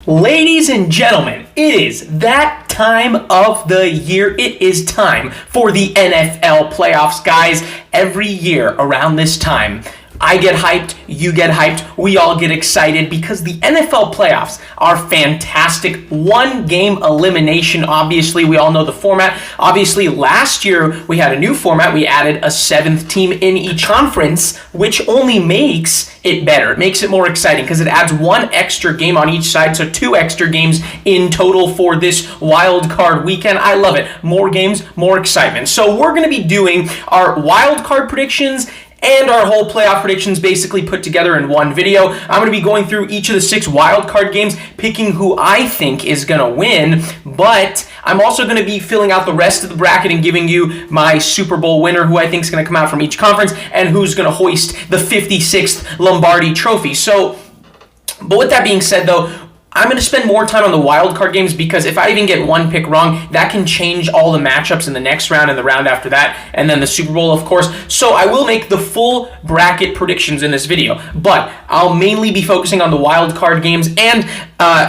Ladies and gentlemen, it is that time of the year. It is time for the NFL playoffs, guys. Every year around this time, I get hyped, you get hyped, we all get excited because the NFL playoffs are fantastic. One game elimination, obviously, we all know the format. Obviously, last year we had a new format. We added a seventh team in each conference, which only makes it better. It makes it more exciting because it adds one extra game on each side, so 2 extra games in total for this wild card weekend. I love it. More games, more excitement. So we're going to be doing our wild card predictions and our whole playoff predictions basically put together in one video. I'm going to be going through each of the 6 wildcard games, picking who I think is going to win, but I'm also going to be filling out the rest of the bracket and giving you my Super Bowl winner, who I think is going to come out from each conference, and who's going to hoist the 56th Lombardi Trophy. But with that being said, though, I'm going to spend more time on the wild card games because if I even get one pick wrong, that can change all the matchups in the next round and the round after that, and then the Super Bowl, of course. So I will make the full bracket predictions in this video, but I'll mainly be focusing on the wild card games, and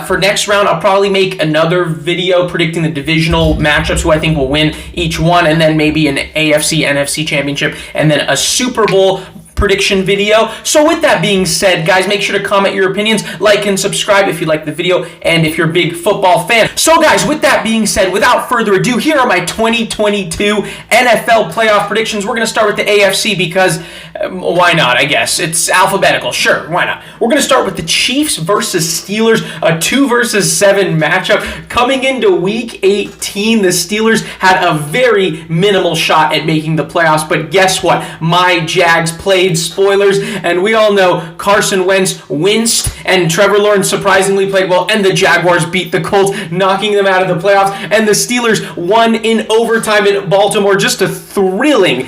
for next round, I'll probably make another video predicting the divisional matchups, who I think will win each one, and then maybe an AFC, NFC Championship, and then a Super Bowl prediction video. So with that being said, guys, make sure to comment your opinions, like and subscribe if you like the video, and if you're a big football fan. So guys, with that being said, without further ado, here are my 2022 NFL playoff predictions. We're going to start with the AFC because why not, I guess. It's alphabetical. Sure, why not? We're going to start with the Chiefs versus Steelers, a 2 versus 7 matchup. Coming into Week 18, the Steelers had a very minimal shot at making the playoffs, but guess what? My Jags played spoilers, and we all know Carson Wentz winced, and Trevor Lawrence surprisingly played well, and the Jaguars beat the Colts, knocking them out of the playoffs, and the Steelers won in overtime in Baltimore. Just a thrilling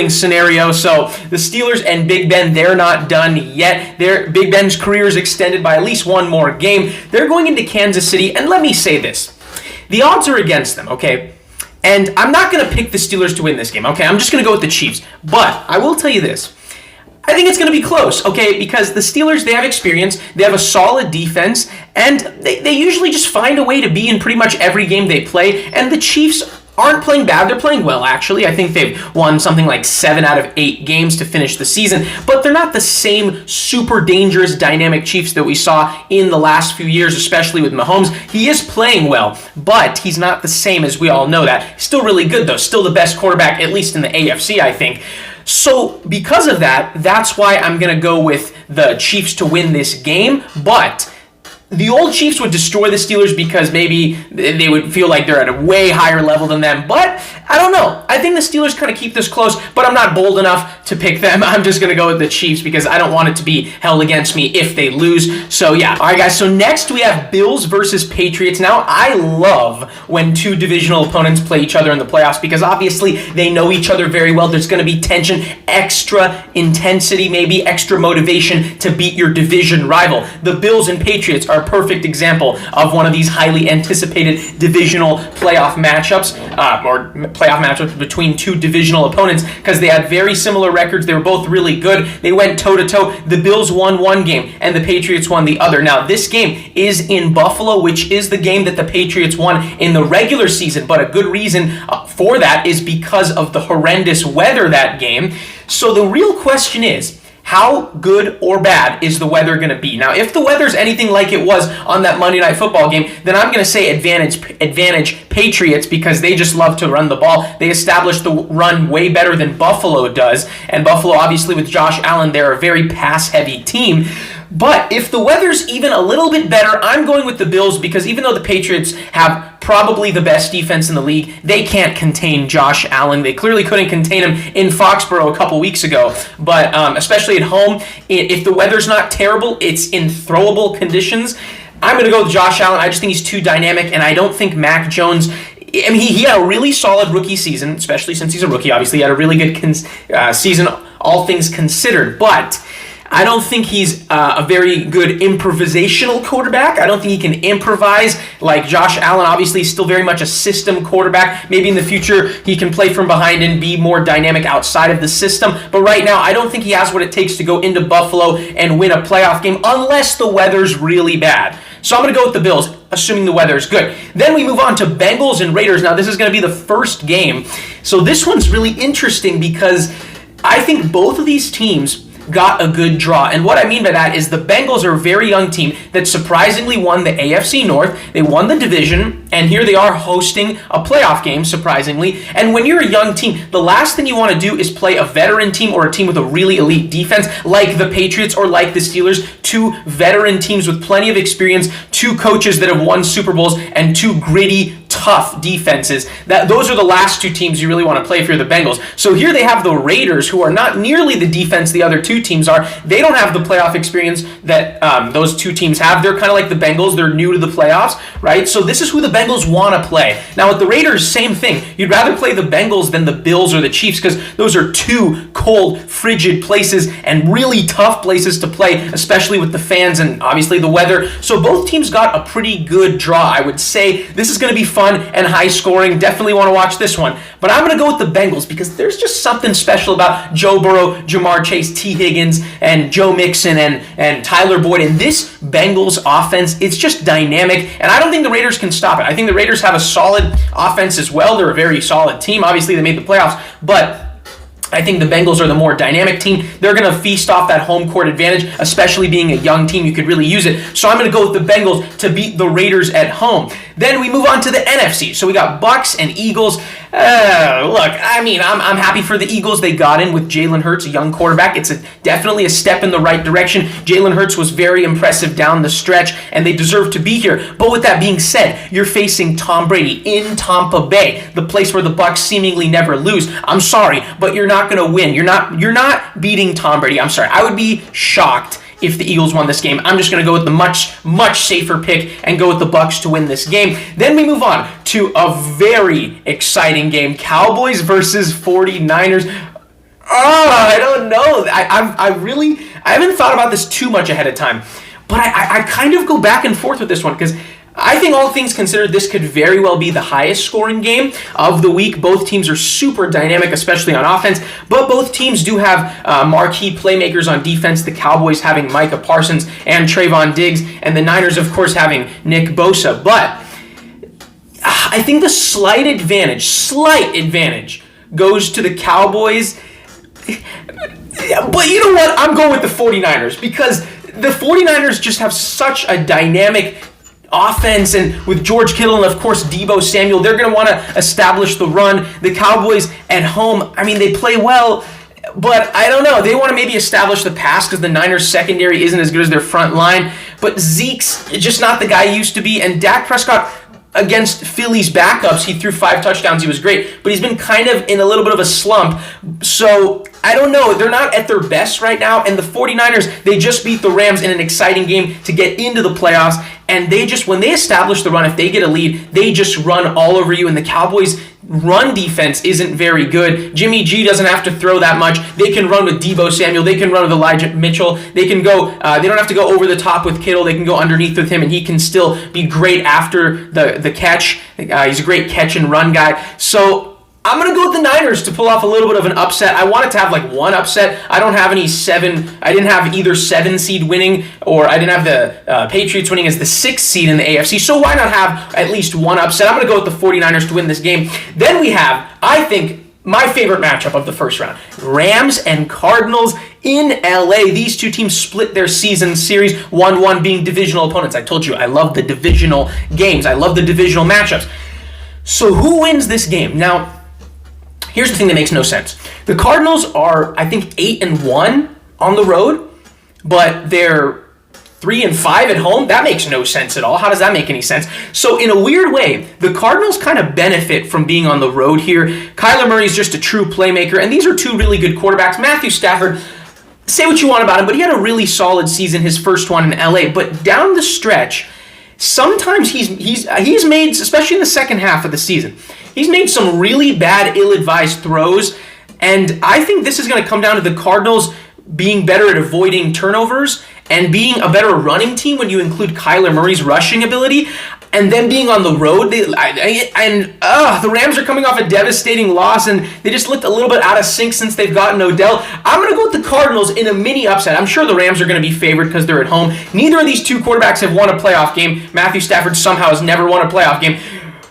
scenario. So the Steelers and Big Ben, they're not done yet. Big Ben's career is extended by at least one more game. They're going into Kansas City, and let me say this. The odds are against them, okay? And I'm not going to pick the Steelers to win this game, okay? I'm just going to go with the Chiefs. But I will tell you this. I think it's going to be close, okay? Because the Steelers, they have experience, they have a solid defense, and they usually just find a way to be in pretty much every game they play. And the Chiefs aren't playing bad. They're playing well, actually. I think they've won something like 7 out of 8 games to finish the season, but they're not the same super dangerous, dynamic Chiefs that we saw in the last few years, especially with Mahomes. He is playing well, but he's not the same, as we all know that. He's still really good, though. Still the best quarterback, at least in the AFC, I think. So because of that, that's why I'm going to go with the Chiefs to win this game, but the old Chiefs would destroy the Steelers because maybe they would feel like they're at a way higher level than them. But I don't know. I think the Steelers kind of keep this close, but I'm not bold enough to pick them. I'm just going to go with the Chiefs because I don't want it to be held against me if they lose. So yeah. All right, guys. So next we have Bills versus Patriots. Now, I love when 2 divisional opponents play each other in the playoffs because obviously they know each other very well. There's going to be tension, extra intensity, maybe extra motivation to beat your division rival. The Bills and Patriots are a perfect example of one of these highly anticipated divisional playoff matchups, or playoff matchups between 2 divisional opponents, because they had very similar records. They were both really good. They went toe-to-toe. The Bills won one game, and the Patriots won the other. Now, this game is in Buffalo, which is the game that the Patriots won in the regular season, but a good reason for that is because of the horrendous weather that game. So the real question is, how good or bad is the weather going to be? Now, if the weather's anything like it was on that Monday Night Football game, then I'm going to say advantage Patriots because they just love to run the ball. They establish the run way better than Buffalo does. And Buffalo, obviously, with Josh Allen, they're a very pass-heavy team. But if the weather's even a little bit better, I'm going with the Bills because even though the Patriots have probably the best defense in the league, they can't contain Josh Allen. They clearly couldn't contain him in Foxborough a couple weeks ago. But especially at home, if the weather's not terrible, it's in throwable conditions. I'm going to go with Josh Allen. I just think he's too dynamic, and I don't think Mac Jones... I mean, he had a really solid rookie season, especially since he's a rookie. Obviously, he had a really good season, all things considered. But I don't think he's a very good improvisational quarterback. I don't think he can improvise like Josh Allen. Obviously, he's still very much a system quarterback. Maybe in the future, he can play from behind and be more dynamic outside of the system. But right now, I don't think he has what it takes to go into Buffalo and win a playoff game unless the weather's really bad. So I'm going to go with the Bills, assuming the weather is good. Then we move on to Bengals and Raiders. Now, this is going to be the first game. So this one's really interesting because I think both of these teams got a good draw. And what I mean by that is the Bengals are a very young team that surprisingly won the AFC North. They won the division, and here they are hosting a playoff game, surprisingly. And when you're a young team, the last thing you want to do is play a veteran team or a team with a really elite defense like the Patriots or like the Steelers, two veteran teams with plenty of experience, two coaches that have won Super Bowls, and two gritty, tough defenses. Those are the last two teams you really want to play if you're the Bengals. So here they have the Raiders, who are not nearly the defense the other two teams are. They don't have the playoff experience that those two teams have. They're kind of like the Bengals. They're new to the playoffs, right? So this is who the Bengals want to play. Now with the Raiders, same thing. You'd rather play the Bengals than the Bills or the Chiefs because those are two cold, frigid places and really tough places to play, especially with the fans and obviously the weather. So both teams got a pretty good draw. I would say this is going to be fun and high scoring. Definitely want to watch this one. But I'm going to go with the Bengals because there's just something special about Joe Burrow, Jamar Chase, T. Higgins, and Joe Mixon and Tyler Boyd. And this Bengals offense, it's just dynamic. And I don't think the Raiders can stop it. I think the Raiders have a solid offense as well. They're a very solid team. Obviously, they made the playoffs. But I think the Bengals are the more dynamic team. They're going to feast off that home court advantage, especially being a young team. You could really use it. So I'm going to go with the Bengals to beat the Raiders at home. Then we move on to the NFC. So we got Bucs and Eagles. Look, I mean, I'm happy for the Eagles. They got in with Jalen Hurts, a young quarterback. It's definitely a step in the right direction. Jalen Hurts was very impressive down the stretch, and they deserve to be here. But with that being said, you're facing Tom Brady in Tampa Bay, the place where the Bucs seemingly never lose. I'm sorry, but you're not going to win. You're not beating Tom Brady. I'm sorry. I would be shocked if the Eagles won this game. I'm just going to go with the much safer pick and go with the Bucs to win this game. Then we move on to a very exciting game. Cowboys versus 49ers. I don't know. I haven't thought about this too much ahead of time, but I kind of go back and forth with this one because I think all things considered, this could very well be the highest scoring game of the week. Both teams are super dynamic, especially on offense, but both teams do have marquee playmakers on defense. The Cowboys having Micah Parsons and Trayvon Diggs, and the Niners, of course, having Nick Bosa. But I think the slight advantage goes to the Cowboys. But you know what? I'm going with the 49ers because the 49ers just have such a dynamic offense, and with George Kittle and of course Deebo Samuel, they're going to want to establish the run. The Cowboys at home, I mean, they play well, but I don't know. They want to maybe establish the pass because the Niners secondary isn't as good as their front line, but Zeke's just not the guy he used to be, and Dak Prescott against Philly's backups, he threw 5 touchdowns. He was great, but he's been kind of in a little bit of a slump. So I don't know. They're not at their best right now. And the 49ers, they just beat the Rams in an exciting game to get into the playoffs. And they just, when they establish the run, if they get a lead, they just run all over you. And the Cowboys' run defense isn't very good. Jimmy G doesn't have to throw that much. They can run with Deebo Samuel. They can run with Elijah Mitchell. They can go. They don't have to go over the top with Kittle. They can go underneath with him, and he can still be great after the catch. He's a great catch and run guy. So I'm going to go with the Niners to pull off a little bit of an upset. I wanted to have like one upset. I don't have any 7. I didn't have either 7 seed winning, or I didn't have the Patriots winning as the 6th seed in the AFC. So why not have at least one upset? I'm going to go with the 49ers to win this game. Then we have, I think, my favorite matchup of the first round. Rams and Cardinals in LA. These two teams split their season series, 1-1 being divisional opponents. I told you, I love the divisional games. I love the divisional matchups. So who wins this game? Now, here's the thing that makes no sense. The Cardinals are, I think, 8-1 on the road, but they're 3-5 at home. That makes no sense at all. How does that make any sense? So in a weird way, the Cardinals kind of benefit from being on the road here. Kyler Murray is just a true playmaker, and these are two really good quarterbacks. Matthew Stafford, say what you want about him, but he had a really solid season, his first one in LA. But down the stretch, sometimes he's made, especially in the second half of the season, he's made some really bad, ill-advised throws, and I think this is going to come down to the Cardinals being better at avoiding turnovers and being a better running team when you include Kyler Murray's rushing ability. and them being on the road, the Rams are coming off a devastating loss, and they just looked a little bit out of sync since they've gotten Odell. I'm going to go with the Cardinals in a mini upset. I'm sure the Rams are going to be favored because they're at home. Neither of these two quarterbacks have won a playoff game. Matthew Stafford somehow has never won a playoff game.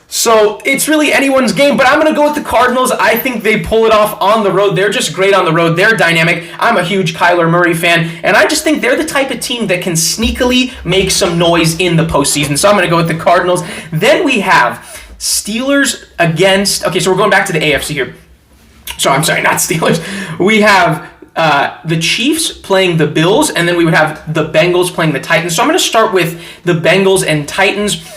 So it's really anyone's game, but I'm going to go with the Cardinals. I think they pull it off on the road. They're just great on the road. They're dynamic. I'm a huge Kyler Murray fan, and I just think they're the type of team that can sneakily make some noise in the postseason. So I'm going to go with the Cardinals. Then we have Steelers against... Okay, so we're going back to the AFC here. So I'm sorry, not Steelers. We have the Chiefs playing the Bills, and then we would have the Bengals playing the Titans. So I'm going to start with the Bengals and Titans.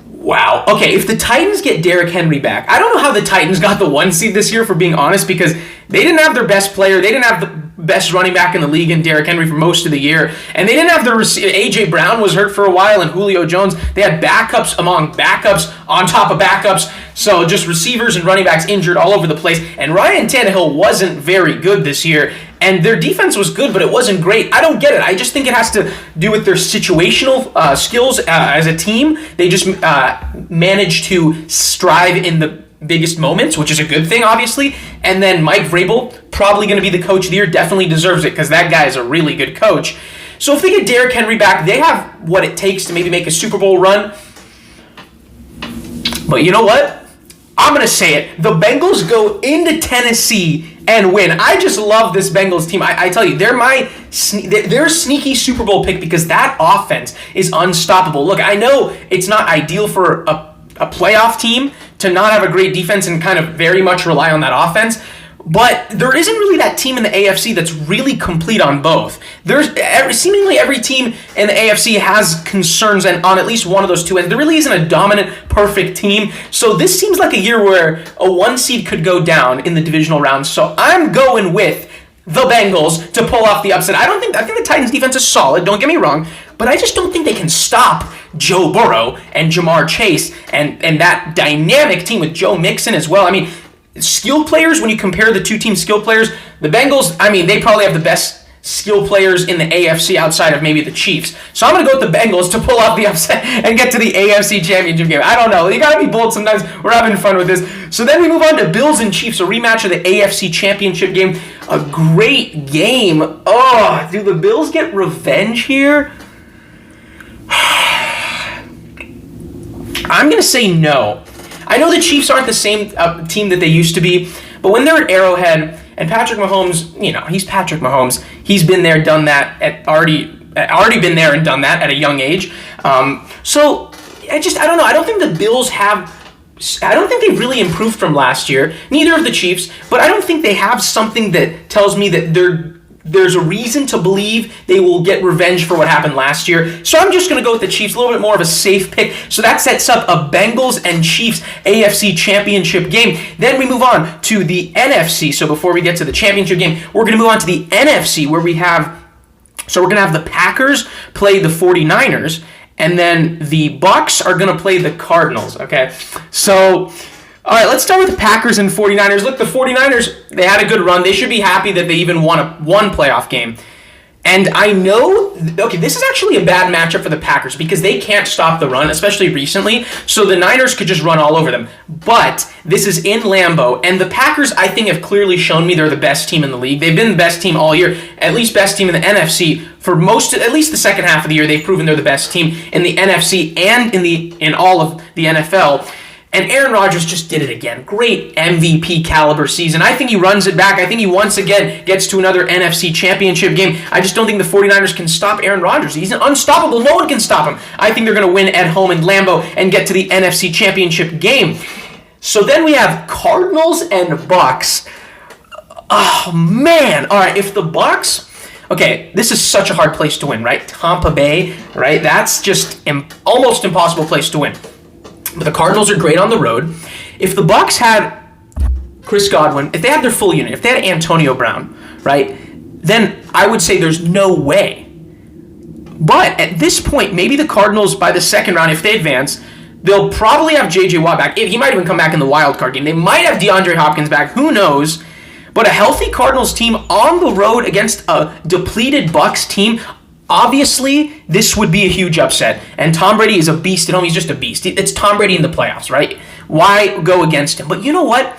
Wow. Okay, if the Titans get Derrick Henry back, I don't know how the Titans got the 1 seed this year, for being honest, because they didn't have their best player. They didn't have the best running back in the league in Derrick Henry for most of the year. And they didn't have their receiver. A.J. Brown was hurt for a while, and Julio Jones. They had backups among backups on top of backups. So just receivers and running backs injured all over the place. And Ryan Tannehill wasn't very good this year. And their defense was good, but it wasn't great. I don't get it. I just think it has to do with their situational skills as a team. They just managed to strive in the biggest moments, which is a good thing, obviously. And then Mike Vrabel, probably going to be the coach of the year, definitely deserves it because that guy is a really good coach. So if they get Derrick Henry back, they have what it takes to maybe make a Super Bowl run. But you know what? I'm going to say it. The Bengals go into Tennessee and win. I just love this Bengals team. I tell you, they're a sneaky Super Bowl pick because that offense is unstoppable. Look, I know it's not ideal for a playoff team to not have a great defense and kind of very much rely on that offense. But there isn't really that team in the AFC that's really complete on both. Seemingly every team in the AFC has concerns and on at least one of those two ends. There really isn't a dominant, perfect team. So this seems like a year where a 1 seed could go down in the divisional round. So I'm going with the Bengals to pull off the upset. I think the Titans defense is solid, don't get me wrong, but I just don't think they can stop Joe Burrow and Jamar Chase and that dynamic team with Joe Mixon as well. I mean, skill players, when you compare the two team skill players, the Bengals, I mean, they probably have the best skill players in the AFC outside of maybe the Chiefs. So I'm going to go with the Bengals to pull off the upset and get to the AFC Championship game. I don't know. You got to be bold sometimes. We're having fun with this. So then we move on to Bills and Chiefs, a rematch of the AFC Championship game. A great game. Oh, do the Bills get revenge here? I'm going to say no. I know the Chiefs aren't the same team that they used to be, but when they're at Arrowhead, and Patrick Mahomes, he's Patrick Mahomes. He's been there, done that, already been there and done that at a young age. So I don't know. I don't think the Bills I don't think they've really improved from last year. Neither of the Chiefs, but I don't think they have something that tells me that there's a reason to believe they will get revenge for what happened last year. So I'm just going to go with the Chiefs, a little bit more of a safe pick. So that sets up a Bengals and Chiefs AFC Championship game. Then we move on to the NFC. So before we get to the championship game, we're going to move on to the NFC where we're going to have the Packers play the 49ers, and then the Bucs are going to play the Cardinals, okay? So... all right, let's start with the Packers and 49ers. Look, the 49ers, they had a good run. They should be happy that they even won one playoff game. And I know, this is actually a bad matchup for the Packers because they can't stop the run, especially recently. So the Niners could just run all over them. But this is in Lambeau, and the Packers, I think, have clearly shown me they're the best team in the league. They've been the best team all year, at least best team in the NFC. For at least the second half of the year, they've proven they're the best team in the NFC and in all of the NFL. And Aaron Rodgers just did it again. Great MVP caliber season. I think he runs it back. I think he once again gets to another NFC Championship game. I just don't think the 49ers can stop Aaron Rodgers. He's unstoppable. No one can stop him. I think they're going to win at home in Lambeau and get to the NFC Championship game. So then we have Cardinals and Bucs. Oh, man. All right, if the Bucs... okay, this is such a hard place to win, right? Tampa Bay, right? That's just almost impossible place to win. But the Cardinals are great on the road. If the Bucs had Chris Godwin, if they had their full unit, if they had Antonio Brown, right, then I would say there's no way. But at this point, maybe the Cardinals, by the second round, if they advance, they'll probably have J.J. Watt back. He might even come back in the wild card game. They might have DeAndre Hopkins back. Who knows? But a healthy Cardinals team on the road against a depleted Bucs team, Obviously, this would be a huge upset, and Tom Brady is a beast at home. He's just a beast. It's Tom Brady in the playoffs, right? Why go against him? But you know what?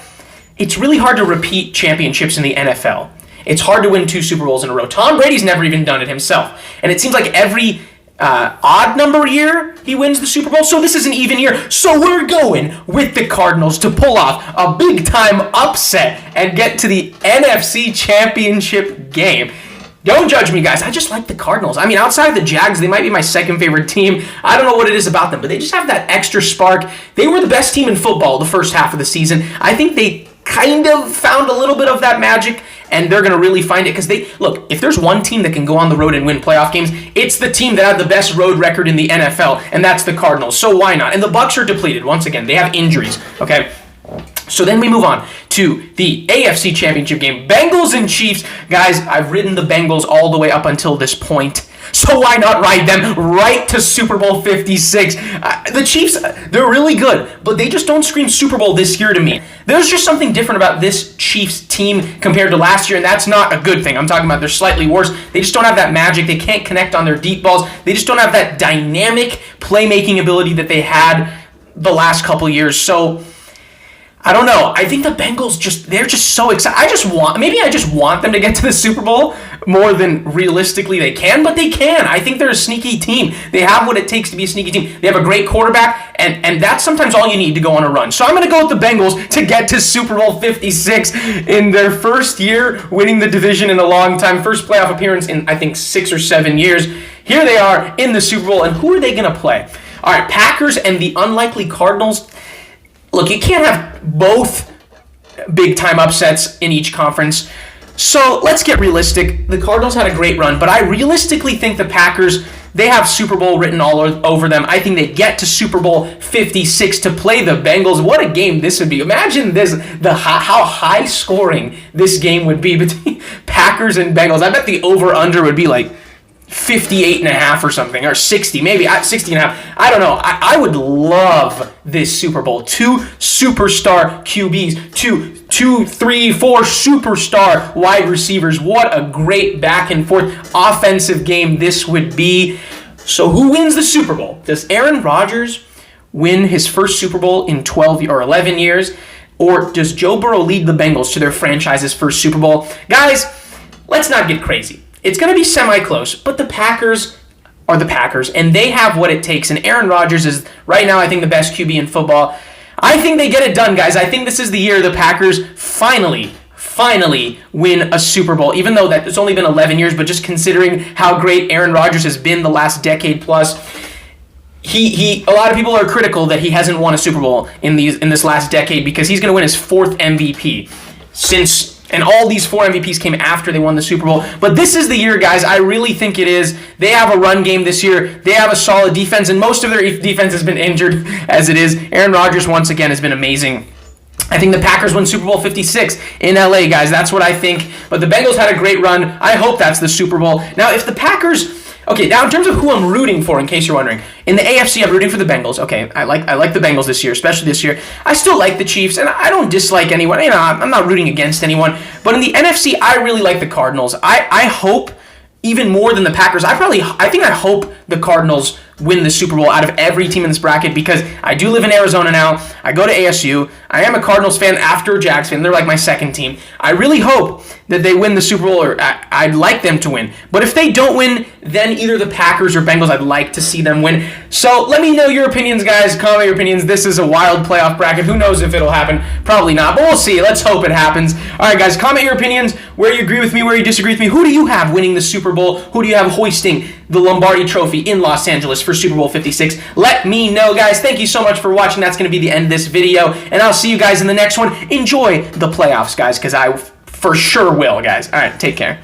It's really hard to repeat championships in the NFL. It's hard to win 2 Super Bowls in a row. Tom Brady's never even done it himself, and it seems like every odd number year he wins the Super Bowl, so this is an even year. So we're going with the Cardinals to pull off a big-time upset and get to the NFC Championship game. Don't judge me, guys. I just like the Cardinals. I mean, outside of the Jags, they might be my second favorite team. I don't know what it is about them, but they just have that extra spark. They were the best team in football the first half of the season. I think they kind of found a little bit of that magic, and they're going to really find it because look, if there's one team that can go on the road and win playoff games, it's the team that had the best road record in the NFL, and that's the Cardinals. So why not? And the Bucs are depleted. Once again, they have injuries, okay? So then we move on to the AFC Championship game. Bengals and Chiefs. Guys, I've ridden the Bengals all the way up until this point. So why not ride them right to Super Bowl 56? The Chiefs, they're really good, but they just don't scream Super Bowl this year to me. There's just something different about this Chiefs team compared to last year, and that's not a good thing. I'm talking about they're slightly worse. They just don't have that magic. They can't connect on their deep balls. They just don't have that dynamic playmaking ability that they had the last couple years. So I don't know. I think the Bengals they're just so excited. I just want them to get to the Super Bowl more than realistically they can, but they can. I think they're a sneaky team. They have what it takes to be a sneaky team. They have a great quarterback, and that's sometimes all you need to go on a run. So I'm going to go with the Bengals to get to Super Bowl 56 in their first year winning the division in a long time. First playoff appearance in, I think, 6 or 7 years. Here they are in the Super Bowl, and who are they going to play? All right, Packers and the unlikely Cardinals. Look, you can't have both big-time upsets in each conference. So let's get realistic. The Cardinals had a great run, but I realistically think the Packers, they have Super Bowl written all over them. I think they get to Super Bowl 56 to play the Bengals. What a game this would be. Imagine this, how high-scoring this game would be between Packers and Bengals. I bet the over-under would be like 58.5 or something, or 60, maybe 60.5. I don't know. I would love this Super Bowl. 2 superstar QBs, 2, 3, 4 superstar wide receivers. What a great back and forth offensive game this would be. So who wins the Super Bowl? Does Aaron Rodgers win his first Super Bowl in 12 or 11 years? Or does Joe Burrow lead the Bengals to their franchise's first Super Bowl? Guys, let's not get crazy. It's going to be semi-close, but the Packers are the Packers, and they have what it takes. And Aaron Rodgers is, right now, I think, the best QB in football. I think they get it done, guys. I think this is the year the Packers finally win a Super Bowl, even though that it's only been 11 years, but just considering how great Aaron Rodgers has been the last decade plus, a lot of people are critical that he hasn't won a Super Bowl in this last decade because he's going to win his 4th MVP and all these 4 MVPs came after they won the Super Bowl. But this is the year, guys. I really think it is. They have a run game this year. They have a solid defense, and most of their defense has been injured as it is. Aaron Rodgers, once again, has been amazing. I think the Packers win Super Bowl 56 in LA, guys. That's what I think. But the Bengals had a great run. I hope that's the Super Bowl. Now, if the Packers... Okay, now in terms of who I'm rooting for, in case you're wondering, in the AFC, I'm rooting for the Bengals. Okay, I like the Bengals this year, especially this year. I still like the Chiefs, and I don't dislike anyone. You know, I'm not rooting against anyone. But in the NFC, I really like the Cardinals. I hope, even more than the Packers, I hope the Cardinals win the Super Bowl out of every team in this bracket because I do live in Arizona now. I go to ASU. I am a Cardinals fan after a Jags fan. They're like my second team. I really hope that they win the Super Bowl, or I'd like them to win. But if they don't win, then either the Packers or Bengals, I'd like to see them win. So let me know your opinions, guys. Comment your opinions. This is a wild playoff bracket. Who knows if it'll happen? Probably not, but we'll see. Let's hope it happens. All right, guys, comment your opinions, where you agree with me, where you disagree with me. Who do you have winning the Super Bowl? Who do you have hoisting the Lombardi Trophy in Los Angeles for Super Bowl 56? Let me know, guys. Thank you so much for watching. That's going to be the end of this video, and I'll see you guys in the next one. Enjoy the playoffs, guys, because I for sure will, guys. All right, take care.